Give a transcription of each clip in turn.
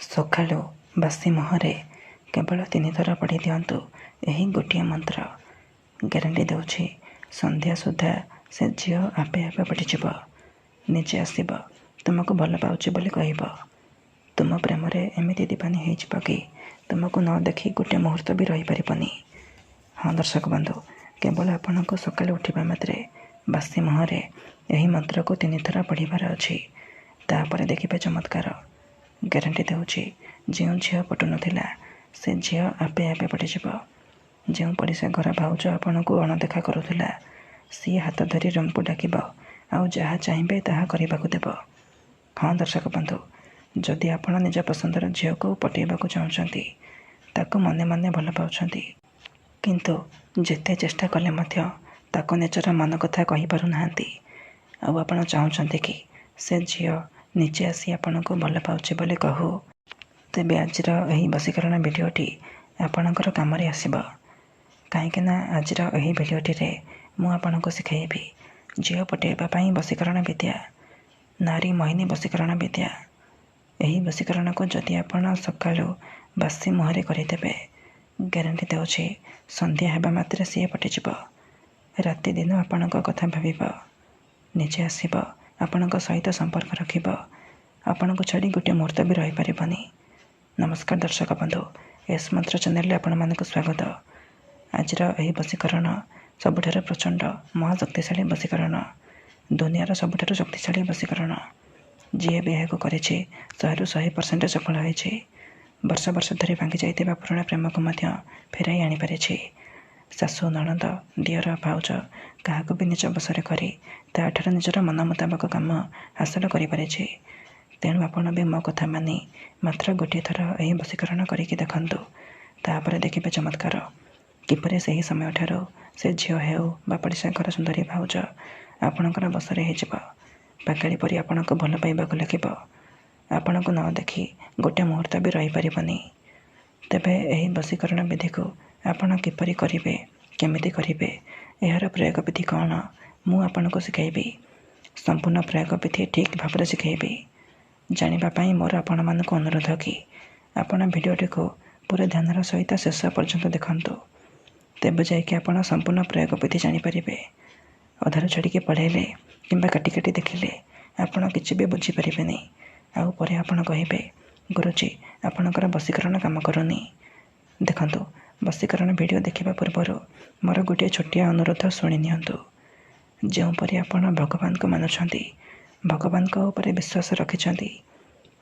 ସକାଳୁ ବାସି ମୁହଁରେ କେବଳ 3 ଥର ପଢ଼ି ଦିଅନ୍ତୁ ଏହି ଗୋଟିଏ ମନ୍ତ୍ର। ଗ୍ୟାରେଣ୍ଟି ଦେଉଛି ସନ୍ଧ୍ୟା ସୁଦ୍ଧା ସେ ଝିଅ ଆପେ ଆପେ ପଡ଼ିଯିବ। ନିଜେ ଆସିବ, ତୁମକୁ ଭଲ ପାଉଛି ବୋଲି କହିବ। ତୁମ ପ୍ରେମରେ ଏମିତି ଦିବାନୀ ହେଇଯିବ କି ତୁମକୁ ନ ଦେଖି ଗୋଟିଏ ମୁହୂର୍ତ୍ତ ବି ରହିପାରିବନି। ହଁ ଦର୍ଶକ ବନ୍ଧୁ, କେବଳ ଆପଣଙ୍କୁ ସକାଳୁ ଉଠିବା ମାତ୍ରେ ବାସି ମୁହଁରେ ଏହି ମନ୍ତ୍ରକୁ 3 ଥର ପଢ଼ିବାର ଅଛି। ତାପରେ ଦେଖିବେ ଚମତ୍କାର। ଗ୍ୟାରେଣ୍ଟି ଦେଉଛି ଯେଉଁ ଝିଅ ପଟୁନଥିଲା ସେ ଝିଅ ଆପେ ଆପେ ପଡ଼ିଯିବ। ଯେଉଁ ପଡ଼ିଶା ଘର ଭାଉଜ ଆପଣଙ୍କୁ ଅଣଦେଖା କରୁଥିଲା ସିଏ ହାତ ଧରି ରୁମ୍କୁ ଡାକିବ ଆଉ ଯାହା ଚାହିଁବେ ତାହା କରିବାକୁ ଦେବ। ହଁ ଦର୍ଶକ ବନ୍ଧୁ, ଯଦି ଆପଣ ନିଜ ପସନ୍ଦର ଝିଅକୁ ପଟେଇବାକୁ ଚାହୁଁଛନ୍ତି, ତାକୁ ମନେ ମନେ ଭଲ ପାଉଛନ୍ତି, କିନ୍ତୁ ଯେତେ ଚେଷ୍ଟା କଲେ ମଧ୍ୟ ତାକୁ ନିଜର ମନ କଥା କହିପାରୁନାହାନ୍ତି, ଆଉ ଆପଣ ଚାହୁଁଛନ୍ତି କି ସେ ଝିଅ ନିଜେ ଆସି ଆପଣଙ୍କୁ ଭଲ ପାଉଛି ବୋଲି କହୁ, ତେବେ ଆଜିର ଏହି ବଶୀକରଣ ଭିଡ଼ିଓଟି ଆପଣଙ୍କର କାମରେ ଆସିବ। କାହିଁକିନା ଆଜିର ଏହି ଭିଡ଼ିଓଟିରେ ମୁଁ ଆପଣଙ୍କୁ ଶିଖାଇବି ଝିଅ ପଟେଇବା ପାଇଁ ବଶୀକରଣ ବିଦ୍ୟା, ନାରୀ ମୋହିନୀ ବଶୀକରଣ ବିଦ୍ୟା। ଏହି ବଶୀକରଣକୁ ଯଦି ଆପଣ ସକାଳୁ ବାସି ମୁହଁରେ କରିଦେବେ, ଗ୍ୟାରେଣ୍ଟି ଦେଉଛି ସନ୍ଧ୍ୟା ହେବା ମାତ୍ରେ ସିଏ ପଟିଯିବ। ରାତି ଦିନ ଆପଣଙ୍କ କଥା ଭାବିବ, ନିଜେ ଆସିବ, ଆପଣଙ୍କ ସହିତ ସମ୍ପର୍କ ରଖିବ, ଆପଣଙ୍କୁ ଛାଡ଼ି ଗୋଟିଏ ମୁହୂର୍ତ୍ତ ବି ରହିପାରିବନି। ନମସ୍କାର ଦର୍ଶକ ବନ୍ଧୁ, ଏସ୍ ମନ୍ତ୍ର ଚ୍ୟାନେଲରେ ଆପଣମାନଙ୍କୁ ସ୍ୱାଗତ। ଆଜିର ଏହି ବଶୀକରଣ ସବୁଠାରୁ ପ୍ରଚଣ୍ଡ ମହାଶକ୍ତିଶାଳୀ ବଶୀକରଣ, ଦୁନିଆର ସବୁଠାରୁ ଶକ୍ତିଶାଳୀ ବଶୀକରଣ। ଯିଏ ବି ଏହାକୁ କରିଛି 100ରୁ 100% ସଫଳ ହୋଇଛି। ବର୍ଷ ବର୍ଷ ଧରି ଭାଙ୍ଗି ଯାଇଥିବା ପୁରୁଣା ପ୍ରେମକୁ ମଧ୍ୟ ଫେରାଇ ଆଣିପାରିଛି। ଶାଶୁ, ନଣନ୍ଦ, ଦିଅର, ଭାଉଜ କାହାକୁ ବି ନିଜ ବଶରେ କରି ତାଠାରୁ ନିଜର ମନ ମୁତାବକ କାମ ହାସଲ କରିପାରିଛି। ତେଣୁ ଆପଣ ବି ମୋ କଥା ମାନି ମାତ୍ର ଗୋଟିଏ ଥର ଏହି ବଶୀକରଣ କରିକି ଦେଖନ୍ତୁ। ତାପରେ ଦେଖିବେ ଚମତ୍କାର। କିପରି ସେହି ସମୟଠାରୁ ସେ ଝିଅ ହେଉ ବା ପଡ଼ିଶା ଘର ସୁନ୍ଦରୀ ଭାଉଜ ଆପଣଙ୍କର ବଶରେ ହେଇଯିବ। ପାଗଳି ପରି ଆପଣଙ୍କୁ ଭଲ ପାଇବାକୁ ଲାଗିବ। ଆପଣଙ୍କୁ ନ ଦେଖି ଗୋଟିଏ ମୁହୂର୍ତ୍ତ ବି ରହିପାରିବନି। ତେବେ ଏହି ବଶୀକରଣ ବିଧିକୁ ଆପଣ କିପରି କରିବେ, କେମିତି କରିବେ, ଏହାର ପ୍ରୟୋଗ ବିଧି କ'ଣ, ମୁଁ ଆପଣଙ୍କୁ ଶିଖାଇବି। ସମ୍ପୂର୍ଣ୍ଣ ପ୍ରୟୋଗ ବିଧି ଠିକ୍ ଭାବରେ ଶିଖାଇବି। ଜାଣିବା ପାଇଁ ମୋର ଆପଣମାନଙ୍କୁ ଅନୁରୋଧ କି ଆପଣ ଭିଡ଼ିଓଟିକୁ ପୁରା ଧ୍ୟାନର ସହିତ ଶେଷ ପର୍ଯ୍ୟନ୍ତ ଦେଖନ୍ତୁ। ତେବେ ଯାଇକି ଆପଣ ସମ୍ପୂର୍ଣ୍ଣ ପ୍ରୟୋଗ ବିଧି ଜାଣିପାରିବେ। ଅଧାରୁ ଛାଡ଼ିକି ପଢ଼ାଇଲେ କିମ୍ବା କାଟି କାଟି ଦେଖିଲେ ଆପଣ କିଛି ବି ବୁଝିପାରିବେନି। ଆଉ ପରେ ଆପଣ କହିବେ, ଗୁରୁଜୀ ଆପଣଙ୍କର ବଶୀକରଣ କାମ କରୁନି। ଦେଖନ୍ତୁ, ବଶୀକରଣ ଭିଡ଼ିଓ ଦେଖିବା ପୂର୍ବରୁ ମୋର ଗୋଟିଏ ଛୋଟିଆ ଅନୁରୋଧ ଶୁଣି ନିଅନ୍ତୁ। ଯେଉଁପରି ଆପଣ ଭଗବାନଙ୍କୁ ମାନୁଛନ୍ତି, ଭଗବାନଙ୍କ ଉପରେ ବିଶ୍ୱାସ ରଖିଛନ୍ତି,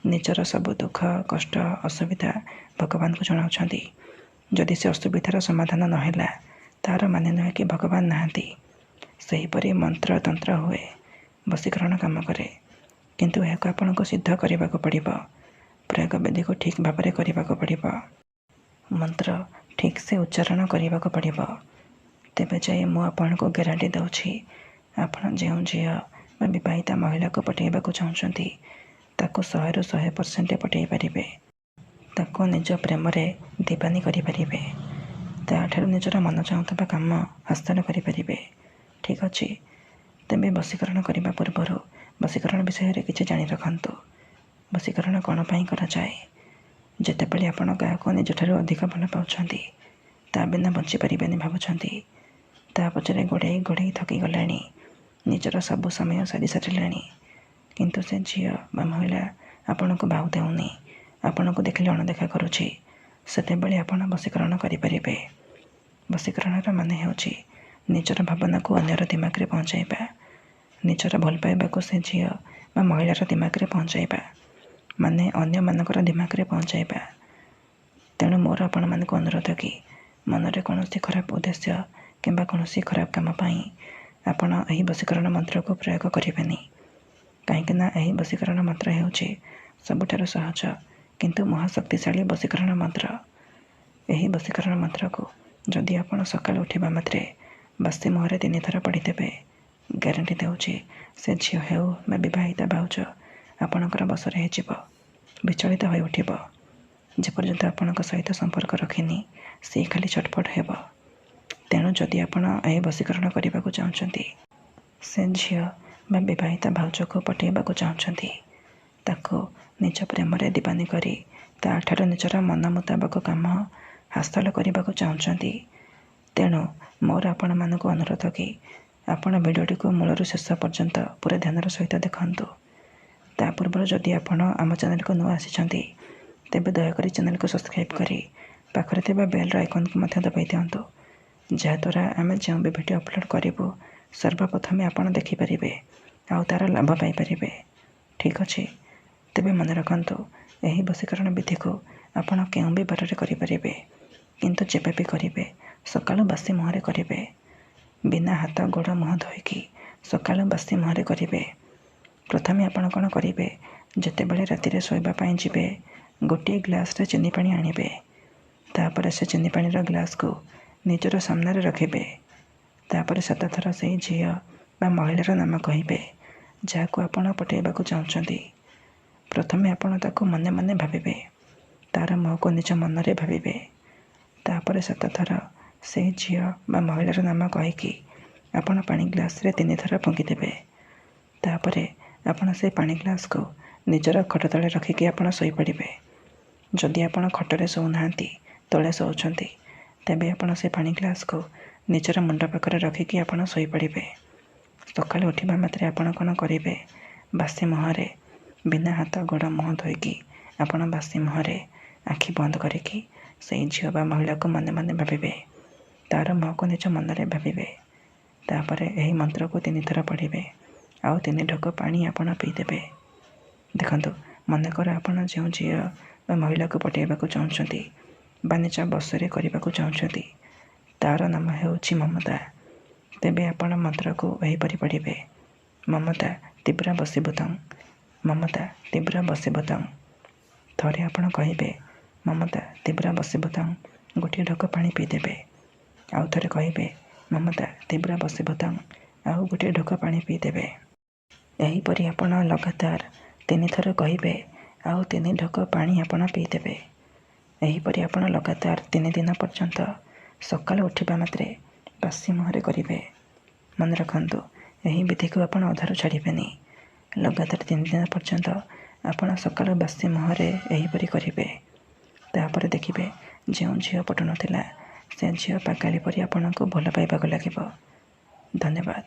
ନିଜର ସବୁ ଦୁଃଖ, କଷ୍ଟ, ଅସୁବିଧା ଭଗବାନଙ୍କୁ ଜଣାଉଛନ୍ତି, ଯଦି ସେ ଅସୁବିଧାର ସମାଧାନ ନ ହେଲା ତାହାର ମାନେ ନୁହେଁ କି ଭଗବାନ ନାହାନ୍ତି। ସେହିପରି ମନ୍ତ୍ର ତନ୍ତ୍ର ହୁଏ, ବଶୀକରଣ କାମ କରେ, କିନ୍ତୁ ଏହାକୁ ଆପଣଙ୍କୁ ସିଦ୍ଧ କରିବାକୁ ପଡ଼ିବ। ପ୍ରୟୋଗ ବିଧିକୁ ଠିକ୍ ଭାବରେ କରିବାକୁ ପଡ଼ିବ। ମନ୍ତ୍ର ଠିକ୍ ସେ ଉଚ୍ଚାରଣ କରିବାକୁ ପଡ଼ିବ। ତେବେ ଯାଇ ମୁଁ ଆପଣଙ୍କୁ ଗ୍ୟାରେଣ୍ଟି ଦେଉଛି ଆପଣ ଯେଉଁ ଝିଅ ବା ବିବାହିତା ମହିଳାକୁ ପଟେଇବାକୁ ଚାହୁଁଛନ୍ତି ତାକୁ 100ରୁ 100% ପଟେଇ ପାରିବେ। ତାକୁ ନିଜ ପ୍ରେମରେ ଦିବାନୀ କରିପାରିବେ। ତାଠାରୁ ନିଜର ମନ ଚାହୁଁଥିବା କାମ ହାସଲ କରିପାରିବେ। ଠିକ୍ ଅଛି, ତେବେ ବଶୀକରଣ କରିବା ପୂର୍ବରୁ ବଶୀକରଣ ବିଷୟରେ କିଛି ଜାଣି ରଖନ୍ତୁ। ବଶୀକରଣ କ'ଣ ପାଇଁ କରାଯାଏ? ଯେତେବେଳେ ଆପଣ କାହାକୁ ନିଜଠାରୁ ଅଧିକ ଭଲ ପାଉଛନ୍ତି, ତା ବିନା ବଞ୍ଚିପାରିବେନି ଭାବୁଛନ୍ତି, ତା ପଛରେ ଗୋଡ଼େଇ ଗୋଡ଼େଇ ଥକିଗଲାଣି, ନିଜର ସବୁ ସମୟ ସାରି ସାରିଲାଣି, କିନ୍ତୁ ସେ ଝିଅ ବା ମହିଳା ଆପଣଙ୍କୁ ବାହୁ ଦେଉନି, ଆପଣଙ୍କୁ ଦେଖିଲେ ଅଣଦେଖା କରୁଛି, ସେତେବେଳେ ଆପଣ ବଶୀକରଣ କରିପାରିବେ। ବଶୀକରଣର ମାନେ ହେଉଛି ନିଜର ଭାବନାକୁ ଅନ୍ୟର ଦିମାଗରେ ପହଞ୍ଚାଇବା, ନିଜର ଭଲ ପାଇବାକୁ ସେ ଝିଅ ବା ମହିଳାର ଦିମାଗରେ ପହଞ୍ଚାଇବା, ମାନେ ଅନ୍ୟମାନଙ୍କର ଦିମାଗରେ ପହଞ୍ଚାଇବା। ତେଣୁ ମୋର ଆପଣମାନଙ୍କୁ ଅନୁରୋଧ କି ମନରେ କୌଣସି ଖରାପ ଉଦ୍ଦେଶ୍ୟ କିମ୍ବା କୌଣସି ଖରାପ କାମ ପାଇଁ ଆପଣ ଏହି ବଶୀକରଣ ମନ୍ତ୍ରକୁ ପ୍ରୟୋଗ କରିବେନି। କାହିଁକିନା ଏହି ବଶୀକରଣ ମନ୍ତ୍ର ହେଉଛି ସବୁଠାରୁ ସହଜ କିନ୍ତୁ ମହାଶକ୍ତିଶାଳୀ ବଶୀକରଣ ମନ୍ତ୍ର। ଏହି ବଶୀକରଣ ମନ୍ତ୍ରକୁ ଯଦି ଆପଣ ସକାଳୁ ଉଠିବା ମାତ୍ରେ ବାସି ମୁହଁରେ 3 ଥର ପଢ଼ିଦେବେ, ଗ୍ୟାରେଣ୍ଟି ଦେଉଛି ସେ ଝିଅ ହେଉ ବା ବିବାହିତା ଭାଉଜ ଆପଣଙ୍କର ବଶରେ ହେଇଯିବ। ବିଚଳିତ ହୋଇ ଉଠିବ। ଯେପର୍ଯ୍ୟନ୍ତ ଆପଣଙ୍କ ସହିତ ସମ୍ପର୍କ ରଖିନି ସିଏ ଖାଲି ଛଟପଟ ହେବ। ତେଣୁ ଯଦି ଆପଣ ଏହି ବଶୀକରଣ କରିବାକୁ ଚାହୁଁଛନ୍ତି, ସେ ଝିଅ ବା ବିବାହିତା ଭାଉଜକୁ ପଟେଇବାକୁ ଚାହୁଁଛନ୍ତି, ତାକୁ ନିଜ ପ୍ରେମରେ ଦିବାନୀ କରି ତା'ଠାରୁ ନିଜର ମନ ମୁତାବକ କାମ ହାସଲ କରିବାକୁ ଚାହୁଁଛନ୍ତି। ତେଣୁ ମୋର ଆପଣମାନଙ୍କୁ ଅନୁରୋଧ କି ଆପଣ ଭିଡ଼ିଓଟିକୁ ମୂଳରୁ ଶେଷ ପର୍ଯ୍ୟନ୍ତ ପୁରା ଧ୍ୟାନର ସହିତ ଦେଖନ୍ତୁ। ତା ପୂର୍ବରୁ ଯଦି ଆପଣ ଆମ ଚ୍ୟାନେଲକୁ ନୂଆ ଆସିଛନ୍ତି ତେବେ ଦୟାକରି ଚ୍ୟାନେଲକୁ ସବସ୍କ୍ରାଇବ୍ କରି ପାଖରେ ଥିବା ବେଲ୍ର ଆଇକନ୍କୁ ମଧ୍ୟ ଦବାଇ ଦିଅନ୍ତୁ, ଯାହାଦ୍ୱାରା ଆମେ ଯେଉଁ ବି ଭିଡ଼ିଓ ଅପଲୋଡ଼ କରିବୁ ସର୍ବପ୍ରଥମେ ଆପଣ ଦେଖିପାରିବେ ଆଉ ତା'ର ଲାଭ ପାଇପାରିବେ। ଠିକ୍ ଅଛି, ତେବେ ମନେ ରଖନ୍ତୁ, ଏହି ବଶୀକରଣ ବିଧିକୁ ଆପଣ କେଉଁ ବି ବାରରେ କରିପାରିବେ, କିନ୍ତୁ ଯେବେ ବି କରିବେ ସକାଳୁ ବାସି ମୁହଁରେ କରିବେ। ବିନା ହାତ ଗୋଡ଼ ମୁହଁ ଧୋଇକି ସକାଳୁ ବାସି ମୁହଁରେ କରିବେ। ପ୍ରଥମେ ଆପଣ କ'ଣ କରିବେ, ଯେତେବେଳେ ରାତିରେ ଶୋଇବା ପାଇଁ ଯିବେ ଗୋଟିଏ ଗ୍ଲାସରେ ଚିନି ପାଣି ଆଣିବେ। ତାପରେ ସେ ଚିନି ପାଣିର ଗ୍ଲାସକୁ ନିଜର ସାମ୍ନାରେ ରଖିବେ। ତାପରେ 7 ଥର ସେହି ଝିଅ ବା ମହିଳାର ନାମ କହିବେ ଯାହାକୁ ଆପଣ ପଠାଇବାକୁ ଚାହୁଁଛନ୍ତି। ପ୍ରଥମେ ଆପଣ ତାକୁ ମନେ ମନେ ଭାବିବେ, ତା'ର ମୁହଁକୁ ନିଜ ମନରେ ଭାବିବେ। ତାପରେ 7 ଥର ସେହି ଝିଅ ବା ମହିଳାର ନାମ କହିକି ଆପଣ ପାଣି ଗ୍ଲାସରେ 3 ଥର ଫୁଙ୍କିଦେବେ। ତାପରେ ଆପଣ ସେହି ପାଣି ଗ୍ଲାସକୁ ନିଜର ଖଟ ତଳେ ରଖିକି ଆପଣ ଶୋଇପଡ଼ିବେ। ଯଦି ଆପଣ ଖଟରେ ଶୋଉନାହାନ୍ତି, ତଳେ ଶୋଉଛନ୍ତି, ତେବେ ଆପଣ ସେ ପାଣି ଗ୍ଲାସକୁ ନିଜର ମୁଣ୍ଡ ପାଖରେ ରଖିକି ଆପଣ ଶୋଇପଡ଼ିବେ। ସକାଳୁ ଉଠିବା ମାତ୍ରେ ଆପଣ କ'ଣ କରିବେ, ବାସି ମୁହଁରେ ବିନା ହାତ ଗୋଡ଼ ମୁହଁ ଧୋଇକି ଆପଣ ବାସି ମୁହଁରେ ଆଖି ବନ୍ଦ କରିକି ସେଇ ଝିଅ ବା ମହିଳାକୁ ମନେ ମନେ ଭାବିବେ। ତା'ର ମୁହଁକୁ ନିଜ ମନରେ ଭାବିବେ। ତାପରେ ଏହି ମନ୍ତ୍ରକୁ 3 ଥର ପଢ଼ିବେ ଆଉ 3 ଢୋକ ପାଣି ଆପଣ ପିଇଦେବେ। ଦେଖନ୍ତୁ, ମନେକର ଆପଣ ଯେଉଁ ଝିଅ ବା ମହିଳାକୁ ପଠାଇବାକୁ ଚାହୁଁଛନ୍ତି ବା ନିଜ ବଶରେ କରିବାକୁ ଚାହୁଁଛନ୍ତି ତା'ର ନାମ ହେଉଛି ମମତା। ତେବେ ଆପଣ ମନ୍ତ୍ରକୁ ଏହିପରି ପଢ଼ିବେ, ମମତା ତୀବ୍ର ବଶୀଭୂତଂ, ମମତା ତୀବ୍ର ବଶୀଭୂତଂ। ଥରେ ଆପଣ କହିବେ ମମତା ତୀବ୍ର ବଶୀଭୂତଂ, ଗୋଟିଏ ଢୋକ ପାଣି ପିଇଦେବେ। ଆଉ ଥରେ କହିବେ ମମତା ତୀବ୍ର ବଶୀଭୂତଂ, ଆଉ ଗୋଟିଏ ଢୋକ ପାଣି ପିଇଦେବେ। ଏହିପରି ଆପଣ ଲଗାତାର 3 ଥର କହିବେ ଆଉ 3 ଢୋକ ପାଣି ଆପଣ ପିଇଦେବେ। ଏହିପରି ଆପଣ ଲଗାତାର 3 ଦିନ ପର୍ଯ୍ୟନ୍ତ ସକାଳୁ ଉଠିବା ମାତ୍ରେ ବାସି ମୁହଁରେ କରିବେ। ମନେ ରଖନ୍ତୁ, ଏହି ବିଧିକୁ ଆପଣ ଅଧାରୁ ଛାଡ଼ିବେନି। ଲଗାତାର 3 ଦିନ ପର୍ଯ୍ୟନ୍ତ ଆପଣ ସକାଳୁ ବାସି ମୁହଁରେ ଏହିପରି କରିବେ। ତାପରେ ଦେଖିବେ ଯେଉଁ ଝିଅ ପଟୁନଥିଲା ସେ ଝିଅ ପାଗାଳି ପରି ଆପଣଙ୍କୁ ଭଲ ପାଇବାକୁ ଲାଗିବ। ଧନ୍ୟବାଦ।